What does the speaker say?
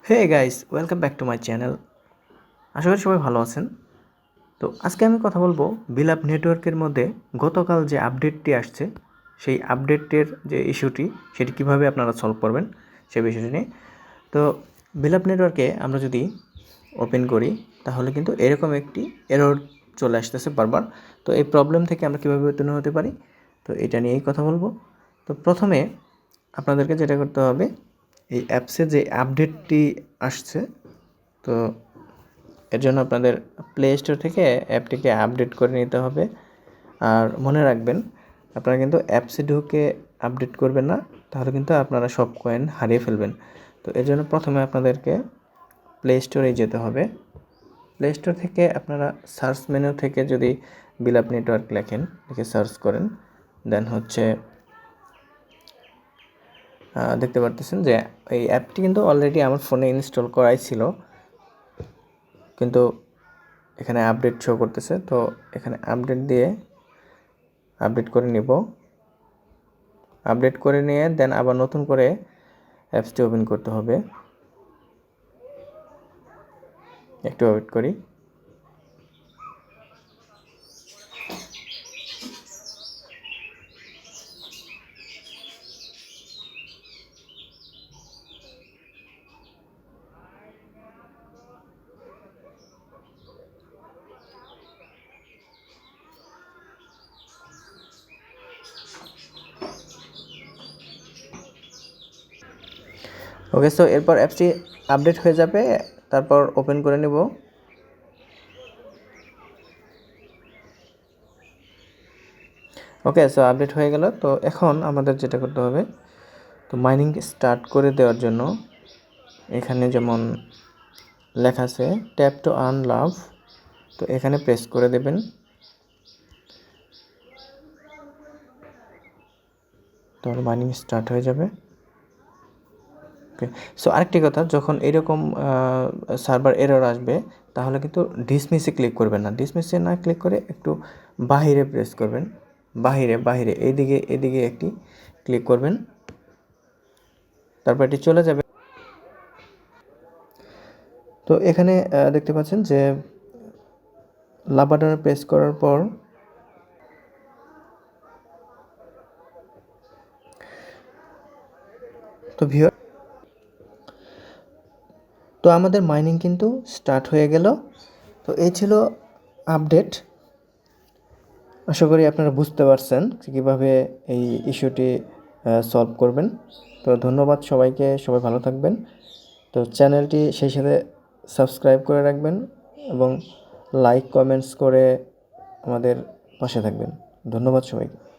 Hey guys, welcome back to my channel. আশা করি সবাই ভালো আছেন। তো আজকে আমি কথা বলবো বিলাপ নেটওয়ার্কের মধ্যে গতকাল যে আপডেটটি আসছে সেই আপডেটের যে ইস্যুটি সেটি কিভাবে আপনারা সলভ করবেন সেই বিষয়টি নিয়ে। তো বিলাপ নেটওয়ার্কে আমরা যদি ওপেন করি তাহলে কিন্তু এরকম একটি এরর চলে আসতেছে বারবার। তো এই প্রবলেম থেকে আমরা কীভাবে উত্তীর্ণ হতে পারি, তো এটা নিয়েই কথা বলবো। তো প্রথমে আপনাদেরকে যেটা করতে হবে, এই অ্যাপসে যে আপডেটটি আসছে, তো এর জন্য আপনাদের প্লে স্টোর থেকে অ্যাপটিকে আপডেট করে নিতে হবে। আর মনে রাখবেন, আপনারা কিন্তু অ্যাপসে ঢুকে আপডেট করবেন না, তাহলে কিন্তু আপনারা সব কয়েন হারিয়ে ফেলবেন। তো এর জন্য প্রথমে আপনাদেরকে প্লে স্টোরে যেতে হবে। প্লে স্টোর থেকে আপনারা সার্চ মেনু থেকে যদি বিলাপ নেটওয়ার্ক লেখেন, লিখে সার্চ করেন, দেন হচ্ছে দেখতে পারতেছেন যে এই অ্যাপটি কিন্তু অলরেডি আমার ফোনে ইনস্টল করাই ছিল, কিন্তু এখানে আপডেট শো করতেছে। তো এখানে আপডেট দিয়ে আপডেট করে নিব। আপডেট করে নিয়ে দেন আবার নতুন করে অ্যাপসটি ওপেন করতে হবে। একটু ওয়েট করি। ওকে, সো এরপর অ্যাপসটি আপডেট হয়ে যাবে, তারপর ওপেন করে নেব। ওকে, সো আপডেট হয়ে গেল। তো এখন আমাদের যেটা করতে হবে, তো মাইনিং স্টার্ট করে দেওয়ার জন্য এখানে যেমন লেখা আছে ট্যাপ টু আর্ন লাভ, তো এখানে প্রেস করে দেবেন। তাহলে মাইনিং স্টার্ট হয়ে যাবে। ওকে, সো আরেকটি কথা, যখন এরকম সার্ভার এরর আসবে তাহলে কিন্তু ডিসমিসে ক্লিক করবেন না। ডিসমিসে না ক্লিক করে একটু বাহিরে প্রেস করবেন। বাহিরে এদিকে একটি ক্লিক করবেন, তারপর এটি চলে যাবে। তো এখানে দেখতে পাচ্ছেন যে লাভ বাটনে প্রেস করার পর তো ভিউয়ার, তো আমাদের মাইনিং কিন্তু স্টার্ট হয়ে গেল। তো এই ছিল আপডেট। আশা করি আপনারা বুঝতে পারছেন যে কীভাবে এই ইস্যুটি সলভ করবেন। তো ধন্যবাদ সবাইকে, সবাই ভালো থাকবেন। তো চ্যানেলটি সেই সাথে সাবস্ক্রাইব করে রাখবেন এবং লাইক কমেন্টস করে আমাদের পাশে থাকবেন। ধন্যবাদ সবাইকে।